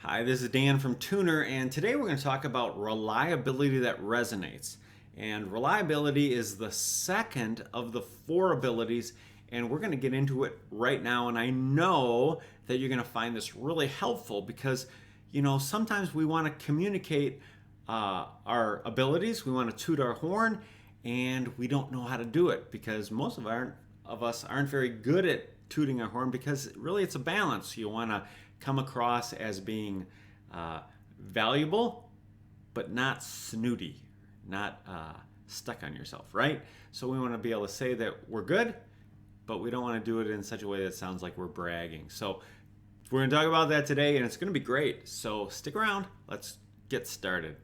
Hi, this is Dan from Tuner, and today we're going to talk about reliability that resonates. And reliability is the second of the four abilities, and we're going to get into it right now. And I know that you're going to find this really helpful because, sometimes we want to communicate our abilities, we want to toot our horn, and we don't know how to do it because most of us aren't very good at tooting our horn because really it's a balance. You want to come across as being valuable, but not snooty, not stuck on yourself, right? So we want to be able to say that we're good, but we don't want to do it in such a way that sounds like we're bragging. So we're going to talk about that today, and it's going to be great. So stick around. Let's get started.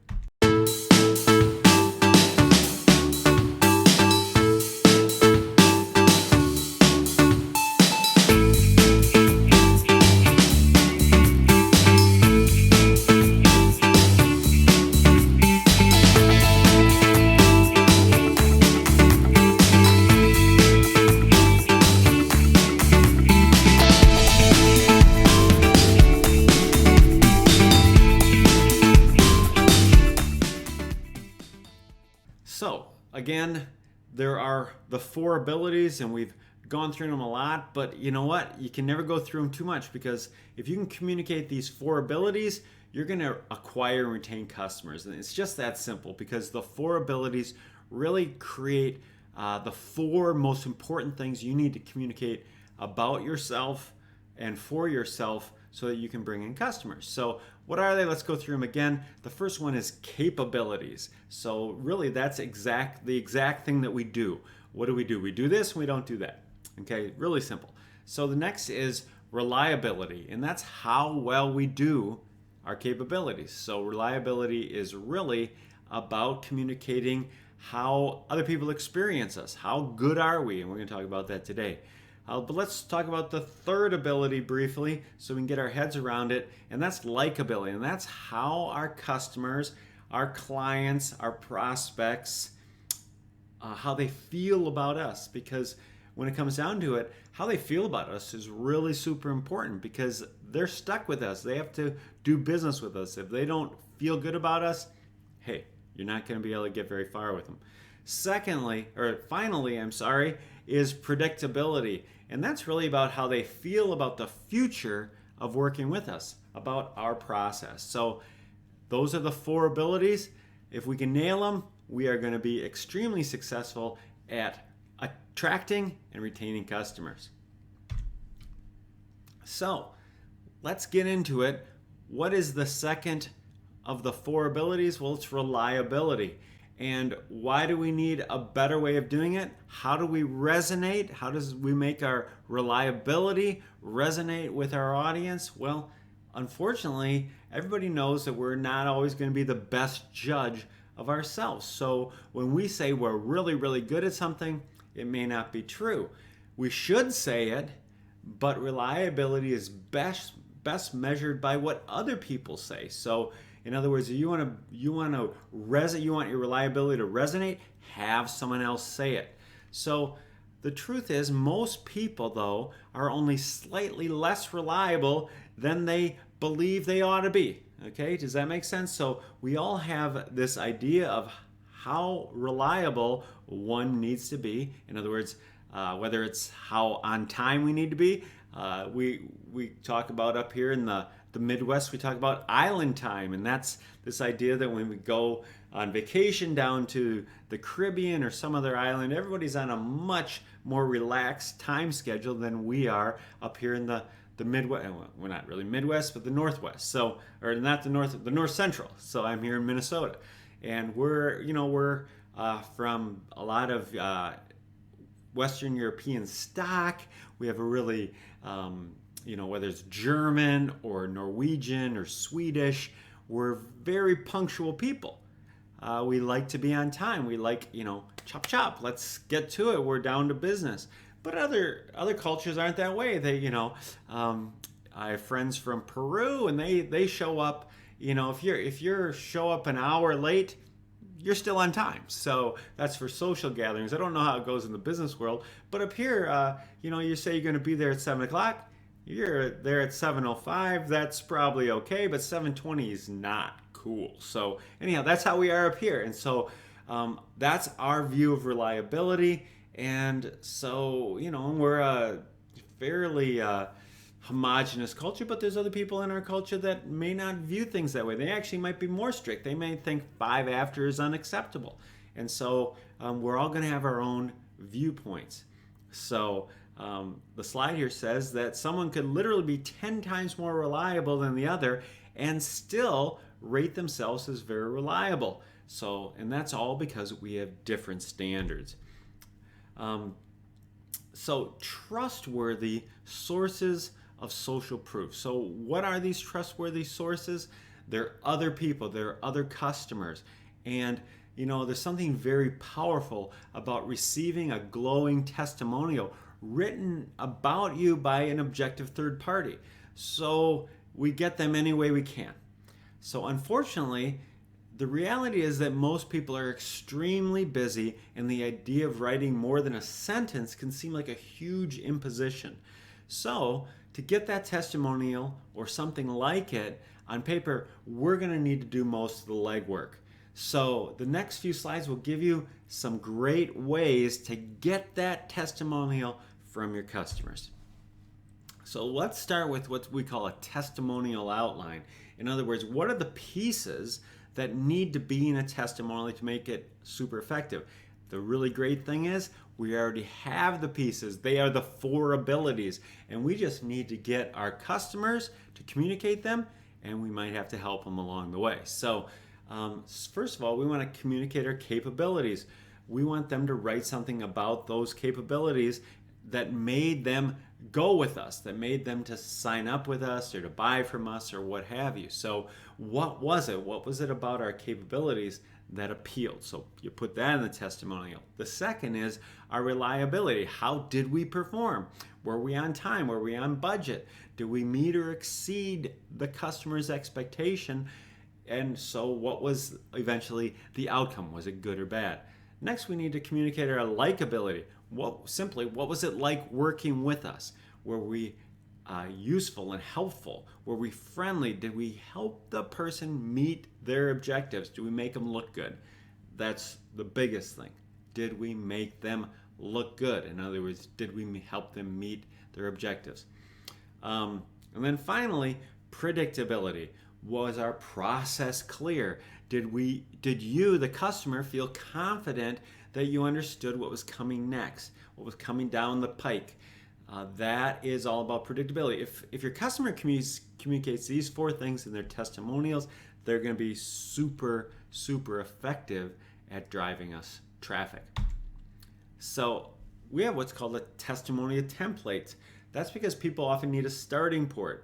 So, again, there are the four abilities, and we've gone through them a lot, but you know what? You can never go through them too much because if you can communicate these four abilities, you're going to acquire and retain customers. And it's just that simple because the four abilities really create the four most important things you need to communicate about yourself and for yourself so that you can bring in customers. So what are they? Let's go through them again. The first one is capabilities. So really that's the exact thing that we do. What do? We do this and we don't do that. Okay, really simple. So the next is reliability, and that's how well we do our capabilities. So reliability is really about communicating how other people experience us. How good are we? And we're going to talk about that today. But let's talk about the third ability briefly so we can get our heads around it, and that's likability. And that's how our customers, our clients, our prospects, how they feel about us. Because when it comes down to it, how they feel about us is really super important because they're stuck with us. They have to do business with us. If they don't feel good about us, hey, you're not going to be able to get very far with them. Finally, is predictability. And that's really about how they feel about the future of working with us, about our process. So those are the four abilities. If we can nail them, we are going to be extremely successful at attracting and retaining customers. So let's get into it. What is the second of the four abilities? Well, it's reliability. And why do we need a better way of doing it? How do we resonate? How does we make our reliability resonate with our audience? Well, unfortunately, everybody knows that we're not always going to be the best judge of ourselves. So when we say we're really, really good at something, it may not be true. We should say it, but reliability is best measured by what other people say. So in other words, if you want your reliability to resonate, have someone else say it. So the truth is, most people, though, are only slightly less reliable than they believe they ought to be. Okay, does that make sense? So we all have this idea of how reliable one needs to be. In other words, whether it's how on time we need to be. We talk about up here in the Midwest, we talk about island time, and that's this idea that when we go on vacation down to the Caribbean or some other island, everybody's on a much more relaxed time schedule than we are up here in the Midwest. Well, we're not really Midwest, but the Northwest. So, or not the North Central. So I'm here in Minnesota, and we're from a lot of Western European stock. We have a really whether it's German or Norwegian or Swedish, we're very punctual people. We like to be on time. We like, chop chop, let's get to it. We're down to business. But other cultures aren't that way. I have friends from Peru, and they show up. If you show up an hour late, you're still on time. So that's for social gatherings. I don't know how it goes in the business world, but up here, you say you're going to be there at 7 o'clock. you're there at 7:05, that's probably okay, but 7:20 is not cool. So anyhow, that's how we are up here. And so that's our view of reliability. And so, we're a fairly homogenous culture, but there's other people in our culture that may not view things that way. They actually might be more strict. They may think 5 after is unacceptable. And so we're all going to have our own viewpoints. So the slide here says that someone could literally be 10 times more reliable than the other and still rate themselves as very reliable. So, and that's all because we have different standards. So trustworthy sources of social proof. So what are these trustworthy sources? They're other people, they're other customers. And there's something very powerful about receiving a glowing testimonial written about you by an objective third party. So we get them any way we can. So unfortunately, the reality is that most people are extremely busy, and the idea of writing more than a sentence can seem like a huge imposition. So to get that testimonial or something like it on paper, we're going to need to do most of the legwork. So the next few slides will give you some great ways to get that testimonial from your customers. So let's start with what we call a testimonial outline. In other words, what are the pieces that need to be in a testimonial to make it super effective? The really great thing is we already have the pieces. They are the 4 abilities, and we just need to get our customers to communicate them, and we might have to help them along the way. So first of all, we want to communicate our capabilities. We want them to write something about those capabilities that made them go with us, that made them to sign up with us or to buy from us or what have you. So what was it? What was it about our capabilities that appealed? So you put that in the testimonial. The second is our reliability. How did we perform? Were we on time? Were we on budget? Did we meet or exceed the customer's expectation? And so what was eventually the outcome? Was it good or bad? Next, we need to communicate our likability. What was it like working with us? Were we useful and helpful? Were we friendly? Did we help the person meet their objectives? Do we make them look good? That's the biggest thing. Did we make them look good? In other words, did we help them meet their objectives? And then finally, predictability. Was our process clear? Did you, the customer, feel confident that you understood what was coming next, what was coming down the pike? That is all about predictability. If your customer communicates these 4 things in their testimonials, they're going to be super, super effective at driving us traffic. So we have what's called a testimonial template. That's because people often need a starting point.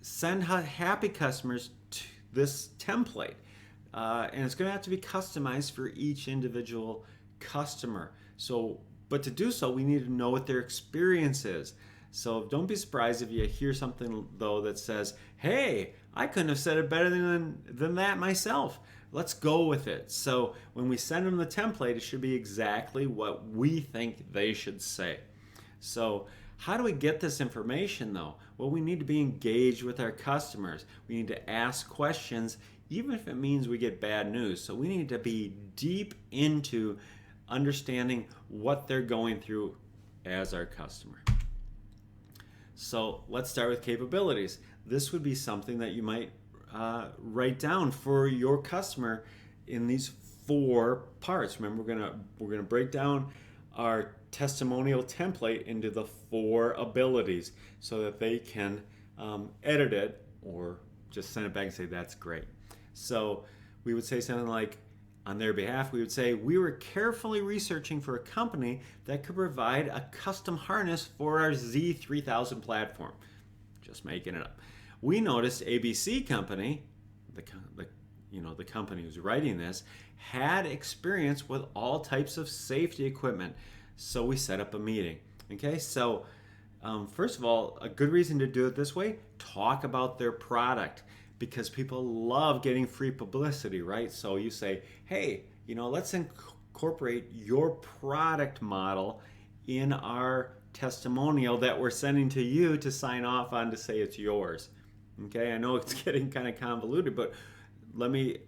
Send happy customers to this template. And it's going to have to be customized for each individual customer. But to do so, we need to know what their experience is. So don't be surprised if you hear something, though, that says, hey, I couldn't have said it better than that myself. Let's go with it. So when we send them the template, it should be exactly what we think they should say. So how do we get this information, though? Well, we need to be engaged with our customers. We need to ask questions, even if it means we get bad news. So we need to be deep into understanding what they're going through as our customer. So let's start with capabilities. This would be something that you might write down for your customer in these 4 parts. Remember, we're gonna break down our testimonial template into the 4 abilities so that they can edit it or just send it back and say, that's great. So we would say something like, on their behalf, we would say, we were carefully researching for a company that could provide a custom harness for our Z3000 platform. Just making it up. We noticed ABC Company, the company who's writing this, had experience with all types of safety equipment. So we set up a meeting. Okay, so first of all, a good reason to do it this way, talk about their product, because people love getting free publicity, right? So you say, hey, let's incorporate your product model in our testimonial that we're sending to you to sign off on to say it's yours. Okay, I know it's getting kind of convoluted, but let me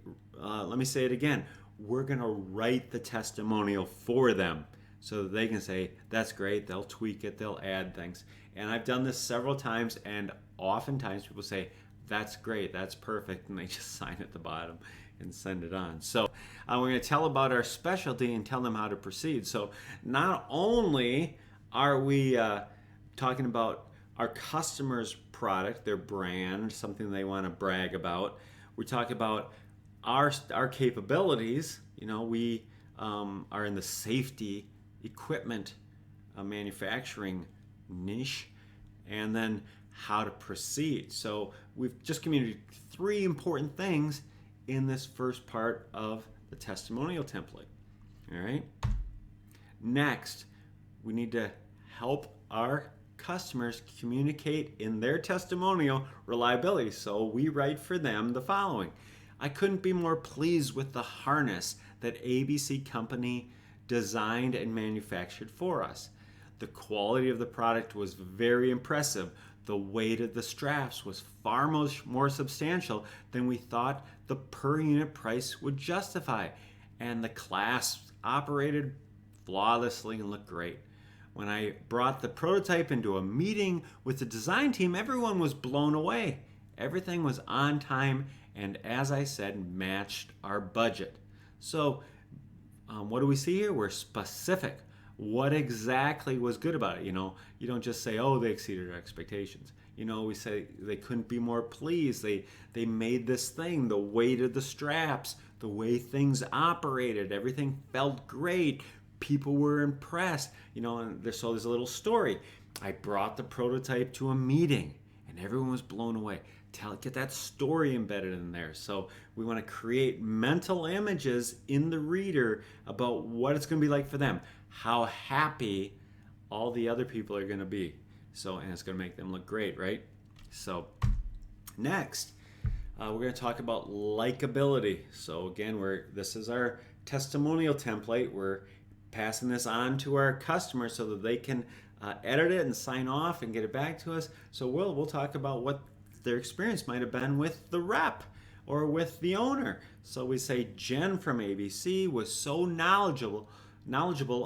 say it again. We're going to write the testimonial for them so that they can say, that's great, they'll tweak it, they'll add things. And I've done this several times, and oftentimes people say, that's great, that's perfect, and they just sign at the bottom and send it on. So we're going to tell about our specialty and tell them how to proceed. So not only are we talking about our customer's product, their brand, something they want to brag about, we talk about our capabilities. You know, we are in the safety equipment manufacturing niche, and then how to proceed. So we've just communicated 3 important things in this first part of the testimonial template. All right. Next, we need to help our customers communicate in their testimonial reliability. So we write for them the following. I couldn't be more pleased with the harness that ABC Company designed and manufactured for us. The quality of the product was very impressive. The weight of the straps was far more substantial than we thought the per unit price would justify. And the clasps operated flawlessly and looked great. When I brought the prototype into a meeting with the design team, everyone was blown away. Everything was on time and, as I said, matched our budget. So what do we see here? We're specific. What exactly was good about it? You know, you don't just say, oh, they exceeded our expectations. You know, we say they couldn't be more pleased. They made this thing, the weight of the straps, the way things operated, everything felt great. People were impressed. You know, and so there's a little story. I brought the prototype to a meeting and everyone was blown away. Get that story embedded in there. So we want to create mental images in the reader about what it's going to be like for them, how happy all the other people are going to be. So, and it's going to make them look great, right? So next, we're going to talk about likability. So again, this is our testimonial template. We're passing this on to our customers so that they can edit it and sign off and get it back to us. So we'll talk about what their experience might have been with the rep or with the owner. So we say Jen from ABC was so knowledgeable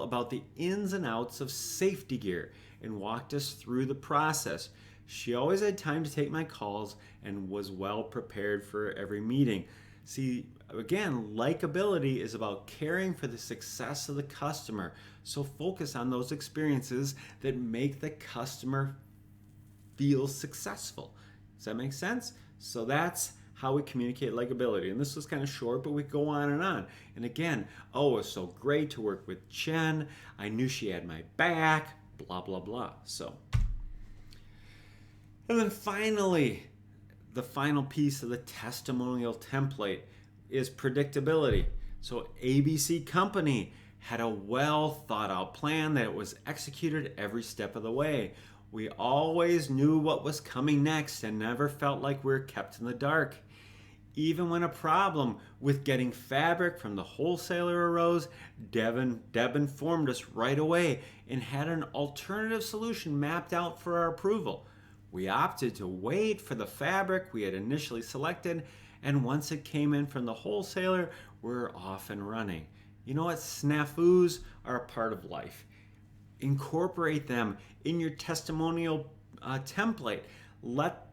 about the ins and outs of safety gear and walked us through the process. She always had time to take my calls and was well prepared for every meeting. See, again, likability is about caring for the success of the customer. So focus on those experiences that make the customer feel successful. Does that make sense? So that's how we communicate likability. And this was kind of short, but we go on and on. And again, oh, it was so great to work with Jen. I knew she had my back, blah, blah, blah. So, and then finally, the final piece of the testimonial template is predictability. So ABC Company had a well thought out plan that was executed every step of the way. We always knew what was coming next and never felt like we were kept in the dark. Even when a problem with getting fabric from the wholesaler arose, Deb informed us right away and had an alternative solution mapped out for our approval. We opted to wait for the fabric we had initially selected, and once it came in from the wholesaler, we're off and running. You know what? Snafus are a part of life. Incorporate them in your testimonial template. Let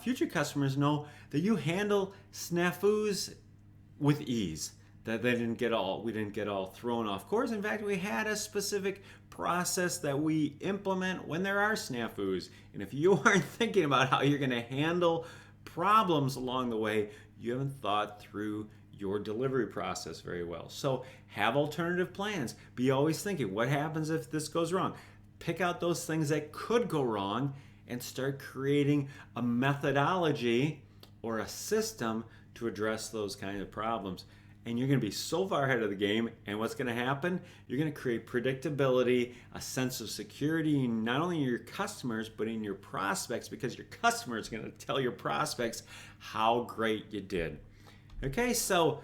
future customers know that you handle snafus with ease. That we didn't get all thrown off course. In fact, we had a specific process that we implement when there are snafus. And if you aren't thinking about how you're going to handle problems along the way, you haven't thought through your delivery process very well. So have alternative plans. Be always thinking, what happens if this goes wrong? Pick out those things that could go wrong and start creating a methodology or a system to address those kind of problems. And you're going to be so far ahead of the game. And what's going to happen? You're going to create predictability, a sense of security, not only in your customers, but in your prospects, because your customer is going to tell your prospects how great you did. Okay, so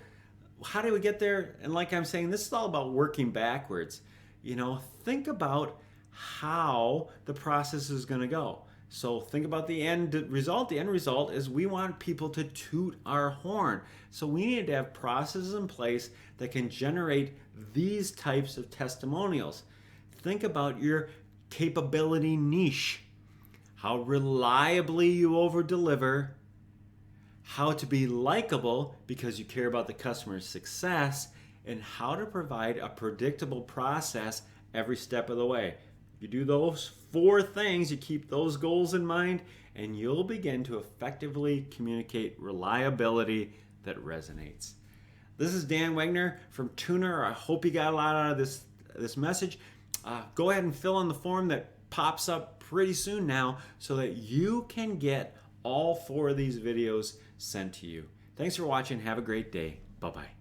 how do we get there? And like I'm saying, this is all about working backwards. You know, think about how the process is going to go. So think about the end result. The end result is we want people to toot our horn. So we need to have processes in place that can generate these types of testimonials. Think about your capability niche, how reliably you over-deliver, how to be likable because you care about the customer's success, and how to provide a predictable process every step of the way. You do those 4 things, you keep those goals in mind, and you'll begin to effectively communicate reliability that resonates. This is Dan Wegner from Tuner. I hope you got a lot out of this message. Go ahead and fill in the form that pops up pretty soon now so that you can get all 4 of these videos sent to you. Thanks for watching. Have a great day. Bye-bye.